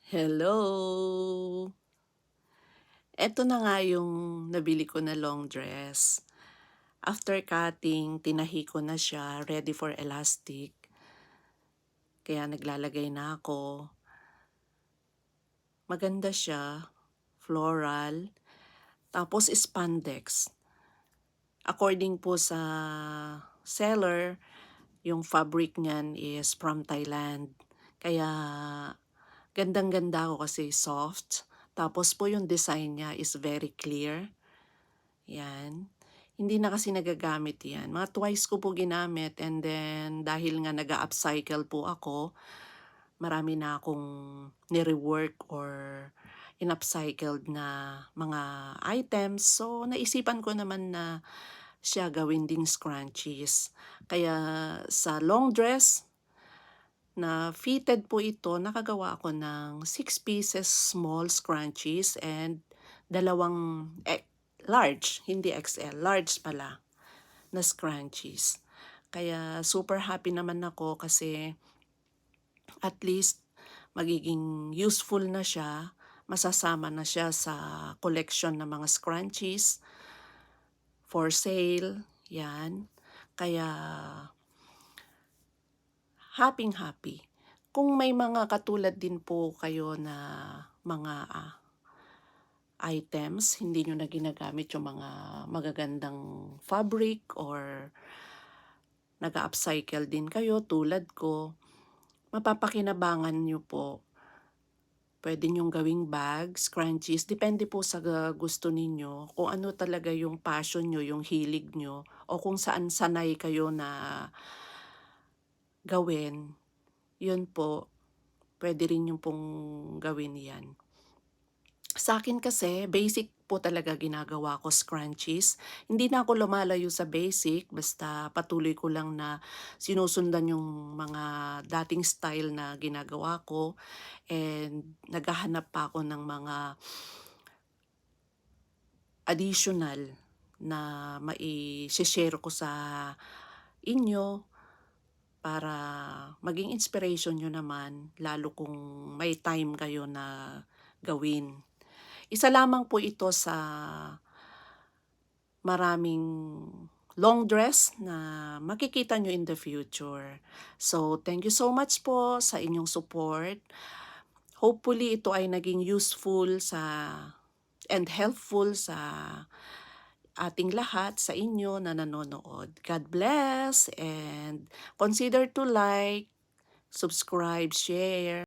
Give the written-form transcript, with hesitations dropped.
Hello! Eto na nga yung nabili ko na long dress. After cutting, tinahi ko na siya, ready for elastic. Kaya naglalagay na ako. Maganda siya, floral, tapos spandex. According po sa seller, yung fabric niyan is from Thailand. Kaya gandang-ganda ako kasi soft. Tapos po yung design niya is very clear. Yan. Hindi na kasi nagagamit yan. Mga twice ko po ginamit and then dahil nga nag-upcycle po ako, marami na akong ni-rework or in-upcycled na mga items. So, naisipan ko naman na siya gawin ding scrunchies. Kaya sa long dress na fitted po ito, nakagawa ako ng 6 pieces small scrunchies and dalawang large, hindi XL, large pala na scrunchies. Kaya super happy naman ako kasi at least magiging useful na siya, masasama na siya sa collection ng mga scrunchies for sale, yan. Kaya happy. Kung may mga katulad din po kayo na mga items, hindi nyo na ginagamit yung mga magagandang fabric or nag-upcycle din kayo tulad ko, mapapakinabangan nyo po. Pwede nyong gawing bag, scrunchies, depende po sa gusto ninyo, kung ano talaga yung passion nyo, yung hilig nyo, o kung saan sanay kayo na gawin, yun po, pwede rin yung pong gawin yan. Sa akin kasi, basic po talaga ginagawa ko scrunchies. Hindi na ako lumalayo sa basic, basta patuloy ko lang na sinusundan yung mga dating style na ginagawa ko and naghahanap pa ako ng mga additional na mai-share ko sa inyo para maging inspiration nyo naman, lalo kung may time kayo na gawin. Isa lamang po ito sa maraming long dress na makikita nyo in the future. So, thank you so much po sa inyong support. Hopefully, ito ay naging useful and helpful sa ating lahat, sa inyo na nanonood. God bless and consider to like, subscribe, share.